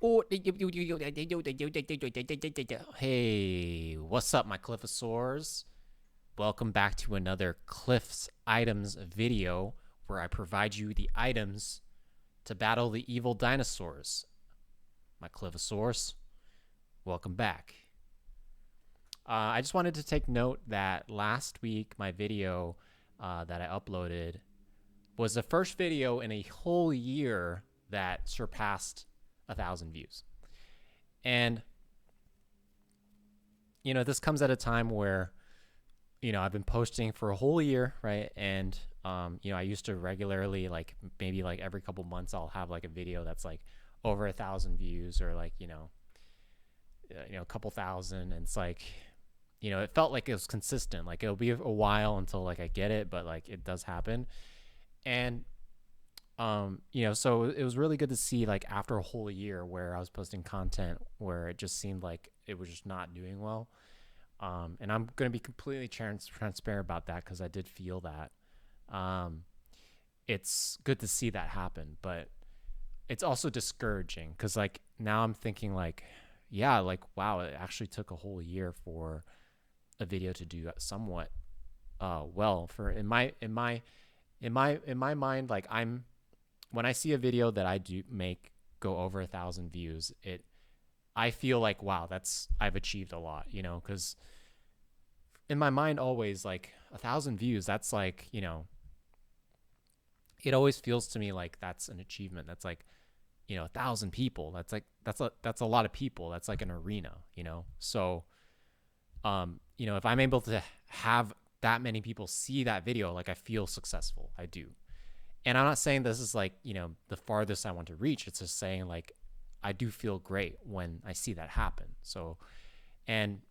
Hey, what's up, my cliffasaurs? Welcome back to another Cliff's Items video where I provide you the items to battle the evil dinosaurs. My cliffasaurs, welcome back. I just wanted to take note that last week my video that I uploaded was the first video in a whole year that surpassed 1,000 views. And, this comes at a time where, I've been posting for a whole year, right? And, I used to regularly, like, maybe like every couple months, I'll have like a video that's like over 1,000 views or like, a couple thousand. And it's like, it felt like it was consistent. Like it'll be a while until like I get it, but like it does happen. And so it was really good to see like after a whole year where I was posting content where it just seemed like it was just not doing well. And I'm going to be completely transparent about that because I did feel that. It's good to see that happen, but it's also discouraging because like now I'm thinking like, yeah, like, wow, it actually took a whole year for a video to do somewhat well for in my mind. Like when I see a video that I do make go over 1,000 views, I feel like, wow, I've achieved a lot, because in my mind always like 1,000 views, that's like, it always feels to me like that's an achievement. That's like, 1,000 people. That's a lot of people. That's like an arena, So, if I'm able to have that many people see that video, like I feel successful. I do. And I'm not saying this is like, the farthest I want to reach. It's just saying like, I do feel great when I see that happen. So, and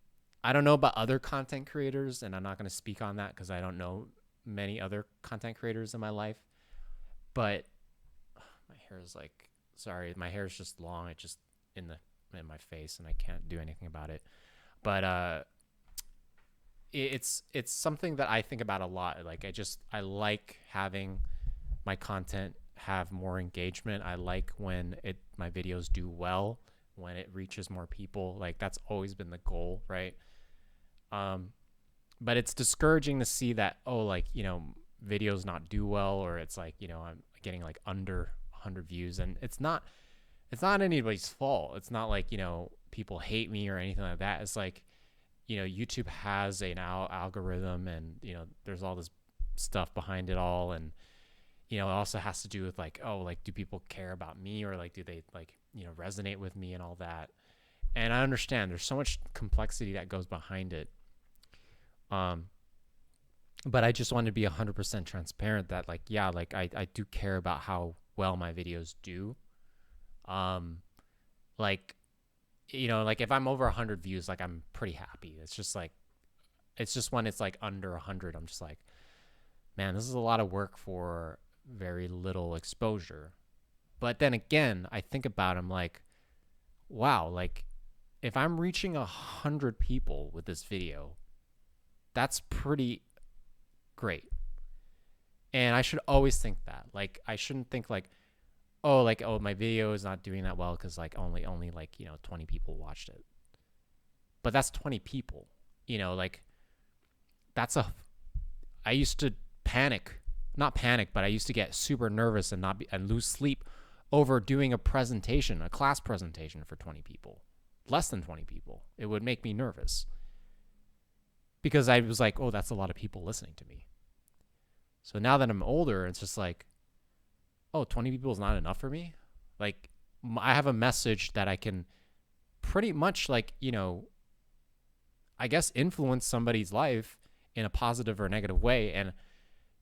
I don't know about other content creators, and I'm not going to speak on that because I don't know many other content creators in my life, but my hair is like, sorry, my hair is just long. It's just in my face and I can't do anything about it. But, it's something that I think about a lot. Like I like having my content have more engagement. I like when my videos do well, when it reaches more people. Like that's always been the goal, right? But it's discouraging to see that, videos not do well, or it's like, I'm getting like under 100 views, and it's not anybody's fault. It's not like, people hate me or anything like that. It's like, YouTube has an algorithm, and, there's all this stuff behind it all. And, it also has to do with like, oh, like, do people care about me, or like, do they like, resonate with me and all that? And I understand there's so much complexity that goes behind it. But I just want to be 100% transparent that like, yeah, like I do care about how well my videos do. Like, like if I'm over 100 views, like I'm pretty happy. It's just when it's like under 100, I'm just like, man, this is a lot of work for very little exposure. But then again, I think about it, I'm like, wow, like if I'm reaching 100 people with this video, that's pretty great. And I should always think that. Like I shouldn't think like, oh, my video is not doing that well because like only like 20 people watched it. But that's 20 people. Like I used to not panic, but I used to get super nervous and and lose sleep over doing a class presentation for 20 people, less than 20 people. It would make me nervous because I was like, oh, that's a lot of people listening to me. So now that I'm older, it's just like, oh, 20 people is not enough for me. Like I have a message that I can pretty much like, I guess influence somebody's life in a positive or negative way. And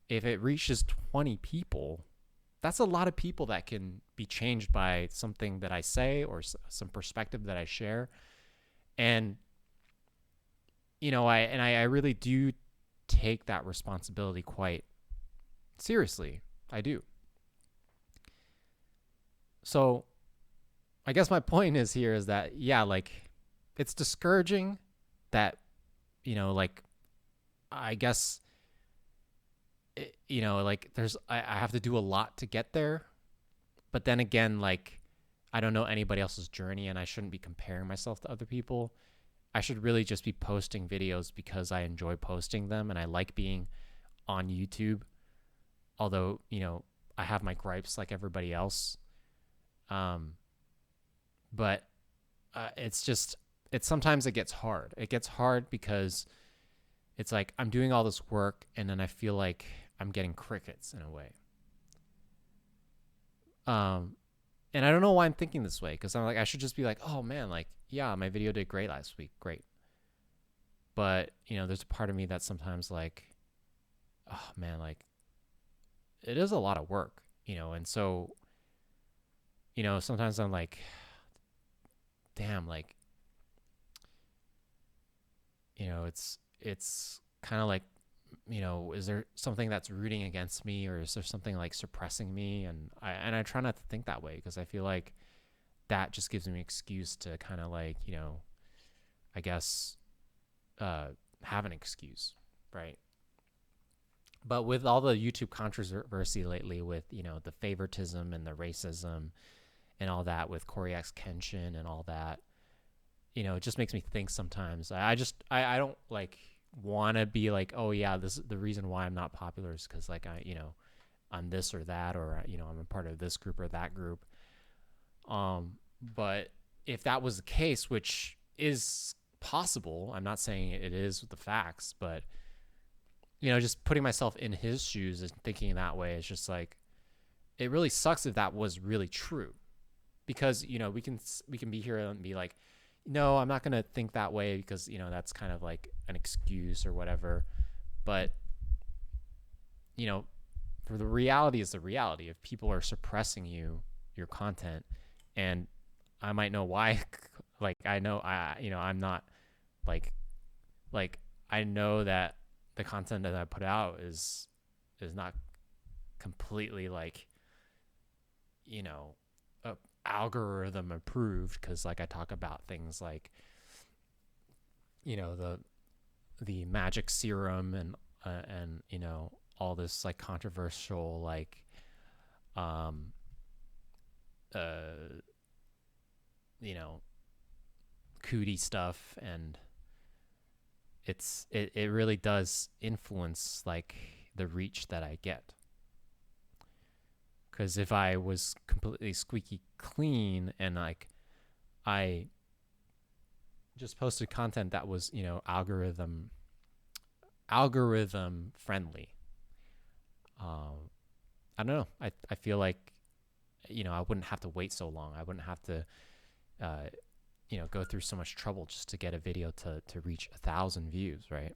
if it reaches 20 people, that's a lot of people that can be changed by something that I say or some perspective that I share. And, I really do take that responsibility quite seriously. I do. So I guess my point is that, yeah, like it's discouraging that, like, I guess, like I have to do a lot to get there. But then again, like I don't know anybody else's journey, and I shouldn't be comparing myself to other people. I should really just be posting videos because I enjoy posting them and I like being on YouTube. Although, I have my gripes like everybody else. Um, but sometimes it gets hard. It gets hard because it's like I'm doing all this work and then I feel like I'm getting crickets in a way. And I don't know why I'm thinking this way, because I'm like, I should just be like, oh man, like, yeah, my video did great last week. Great. But, there's a part of me that's sometimes like, oh man, like, it is a lot of work, and so, sometimes I'm like, damn, like, it's kind of like, is there something that's rooting against me, or is there something like suppressing me? And I try not to think that way, because I feel like that just gives me an excuse to kind of like, I guess, have an excuse, right? But with all the YouTube controversy lately with, the favoritism and the racism and all that with Corey X Kenshin and all that, it just makes me think sometimes. I don't like want to be like, oh yeah, this the reason why I'm not popular is because like I'm this or that, or I'm a part of this group or that group. But if that was the case, which is possible, I'm not saying it is with the facts, but just putting myself in his shoes and thinking that way is just like, it really sucks if that was really true, because we can be here and be like, no, I'm not going to think that way because, that's kind of like an excuse or whatever. But, for the reality is the reality. If people are suppressing your content, and I might know why, like, I know, I'm not like, I know that the content that I put out is not completely like, algorithm approved, because like I talk about things like the magic serum and all this like controversial like cootie stuff, and it really does influence like the reach that I get. Because if I was completely squeaky clean and like I just posted content that was, algorithm friendly, I don't know. I feel like, I wouldn't have to wait so long. I wouldn't have to, go through so much trouble just to get a video to reach 1,000 views, right?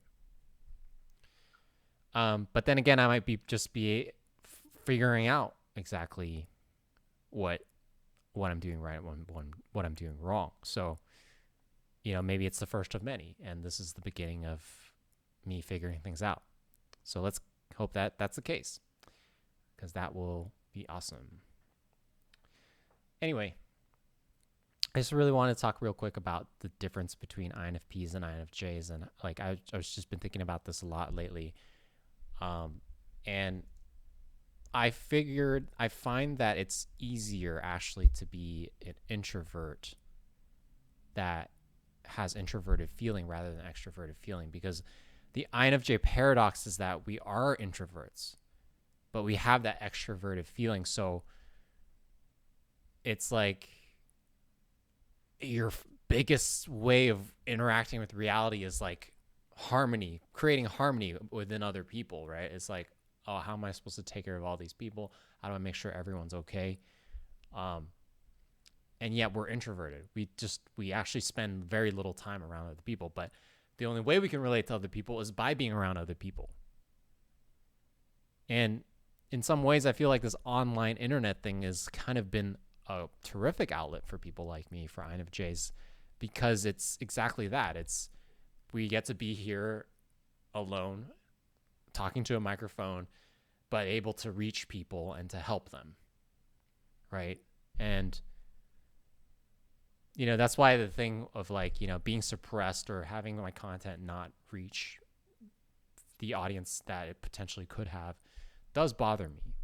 But then again, I might be figuring out exactly what I'm doing right and what I'm doing wrong. So, maybe it's the first of many, and this is the beginning of me figuring things out. So let's hope that that's the case, because that will be awesome. Anyway, I just really want to talk real quick about the difference between INFPs and INFJs, and like I've just been thinking about this a lot lately, and I find that it's easier actually to be an introvert that has introverted feeling rather than extroverted feeling, because the INFJ paradox is that we are introverts, but we have that extroverted feeling. So it's like your biggest way of interacting with reality is like harmony, creating harmony within other people, right? It's like, oh, how am I supposed to take care of all these people? How do I make sure everyone's okay? And yet we're introverted. We actually spend very little time around other people, but the only way we can relate to other people is by being around other people. And in some ways, I feel like this online internet thing has kind of been a terrific outlet for people like me, for INFJs, because it's exactly that. We get to be here alone, talking to a microphone, but able to reach people and to help them, right? And that's why the thing of like, being suppressed or having my content not reach the audience that it potentially could have does bother me.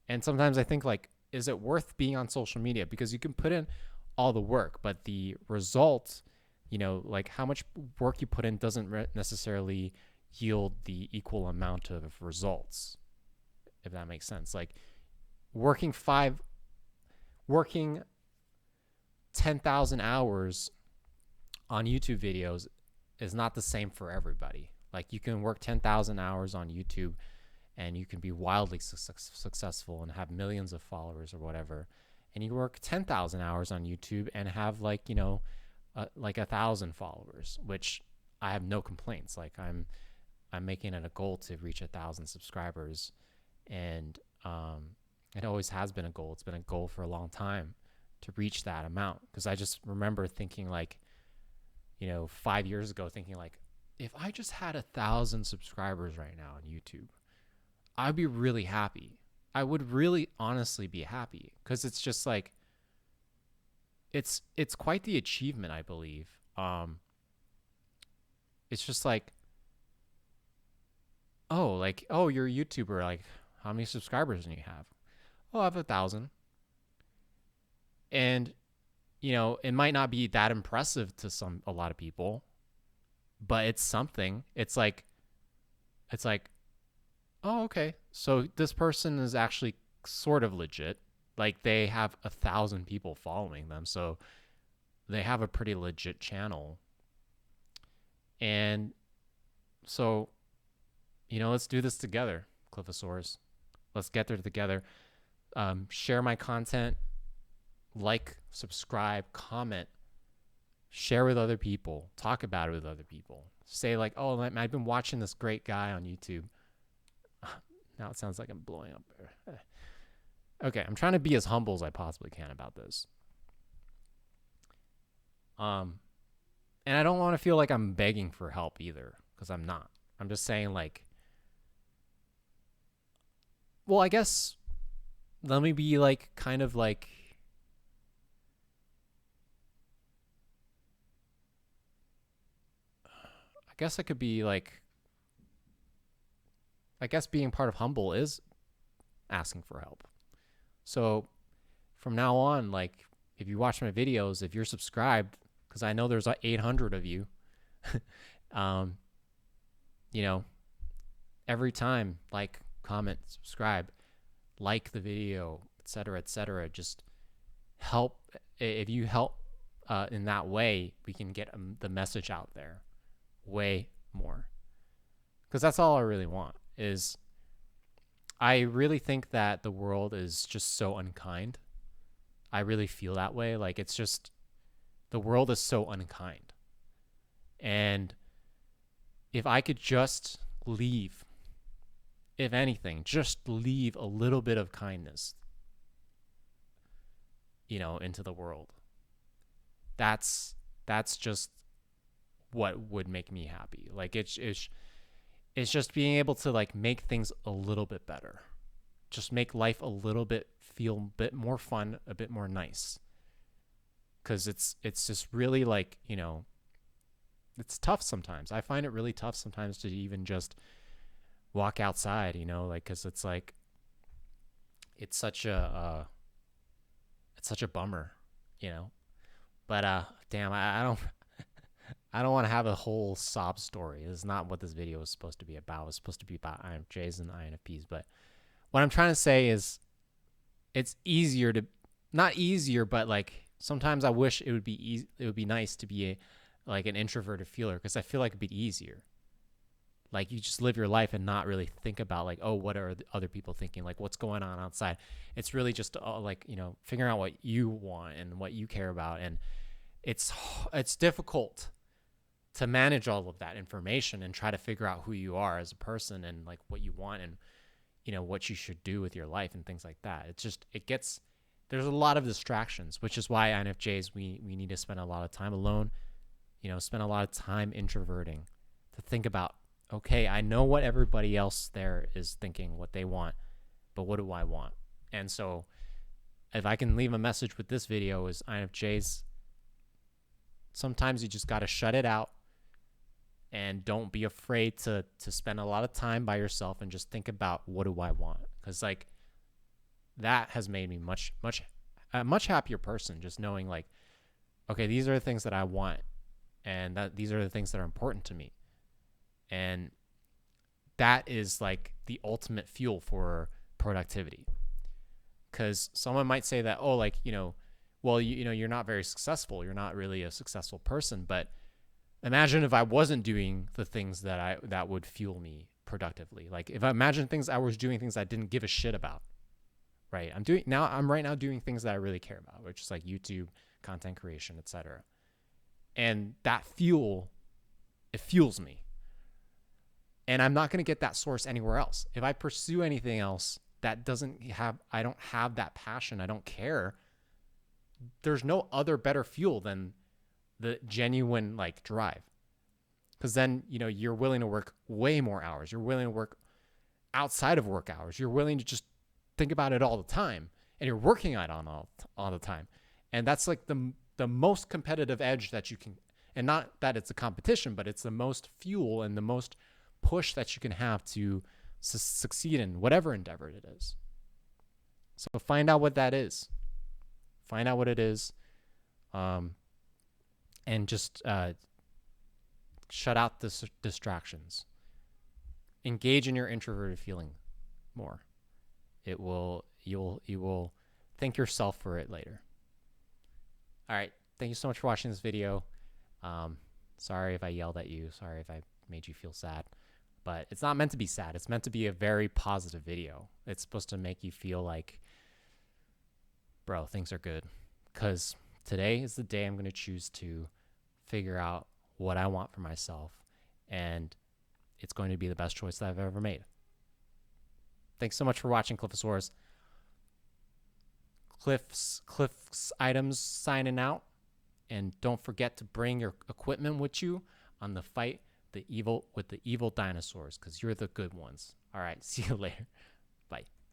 And sometimes I think like, is it worth being on social media? Because you can put in all the work, but the result, like how much work you put in doesn't necessarily yield the equal amount of results, if that makes sense. Like working 10,000 hours on YouTube videos is not the same for everybody. Like you can work 10,000 hours on YouTube and you can be wildly successful and have millions of followers or whatever. And you work 10,000 hours on YouTube and have like 1,000 followers, which I have no complaints. Like I'm making it a goal to reach 1,000 subscribers, and it always has been a goal. It's been a goal for a long time to reach that amount, because I just remember thinking like, 5 years ago, thinking like, if I just had 1,000 subscribers right now on YouTube, I'd be really happy. I would really honestly be happy, because it's just like, it's quite the achievement, I believe. It's just like, oh, you're a YouTuber. Like, how many subscribers do you have? Oh, I have 1,000. And, it might not be that impressive to a lot of people, but it's something. It's like, oh, okay. So this person is actually sort of legit. Like they have 1,000 people following them. So they have a pretty legit channel. And so, let's do this together, cliffasaurs. Let's get there together. Share my content, like, subscribe, comment, share with other people, talk about it with other people. Say like, oh, I've been watching this great guy on YouTube. Now it sounds like I'm blowing up. Okay, I'm trying to be as humble as I possibly can about this. And I don't want to feel like I'm begging for help either, because I'm not. I'm just saying like, well, I guess let me be like, kind of like, I guess I could be like, I guess being part of humble is asking for help. So from now on, like if you watch my videos, if you're subscribed, because I know there's like 800 of you, every time, like, comment, subscribe, like the video, etc., just help. If you help in that way, we can get the message out there way more, because that's all I really want. Is I really think that the world is just so unkind. I really feel that way. Like it's just, the world is so unkind. And if I could just leave, if anything, just leave a little bit of kindness, into the world, that's just what would make me happy. Like it's just being able to like make things a little bit better, just make life a little bit feel a bit more fun, a bit more nice. Because it's just really like, it's tough sometimes. I find it really tough sometimes to even just walk outside, like, because it's like, it's such a bummer, but damn, I don't want to have a whole sob story. This is not what this video is supposed to be about. It's supposed to be about INFJs and INFPs. But what I'm trying to say is, it's easier to, not easier, but like sometimes I wish it would be easy. It would be nice to be like an introverted feeler, because I feel like it'd be easier. Like you just live your life and not really think about like, oh, what are the other people thinking? Like what's going on outside? It's really just like, figuring out what you want and what you care about. And it's difficult to manage all of that information and try to figure out who you are as a person and like what you want and, what you should do with your life and things like that. It's just, there's a lot of distractions, which is why INFJs, we need to spend a lot of time alone, spend a lot of time introverting to think about, okay, I know what everybody else there is thinking, what they want, but what do I want? And so if I can leave a message with this video is INFJs, sometimes you just got to shut it out and don't be afraid to spend a lot of time by yourself and just think about, what do I want? Because like that has made me a much happier person, just knowing like, okay, these are the things that I want, and that these are the things that are important to me. And that is like the ultimate fuel for productivity. Because someone might say that, oh, like, well, you're not very successful. You're not really a successful person. But imagine if I wasn't doing the things that would fuel me productively. Like if I imagine I was doing things I didn't give a shit about, right? I'm right now doing things that I really care about, which is like YouTube, content creation, etc. And that it fuels me. And I'm not going to get that source anywhere else. If I pursue anything else that I don't have that passion, I don't care, there's no other better fuel than the genuine like drive. Because then, you're willing to work way more hours. You're willing to work outside of work hours. You're willing to just think about it all the time, and you're working on it all the time. And that's like the most competitive edge that you can, and not that it's a competition, but it's the most fuel and the most push that you can have to succeed in whatever endeavor it is. So find out what that is. Find out what it is. And just shut out the distractions. Engage in your introverted feeling more. You will thank yourself for it later. All right. Thank you so much for watching this video. Sorry if I yelled at you. Sorry if I made you feel sad. But it's not meant to be sad. It's meant to be a very positive video. It's supposed to make you feel like, bro, things are good. Because today is the day I'm going to choose to figure out what I want for myself. And it's going to be the best choice that I've ever made. Thanks so much for watching, cliffasaurs. Cliff's items signing out. And don't forget to bring your equipment with you on the fight with the evil dinosaurs, because you're the good ones. All right, see you later.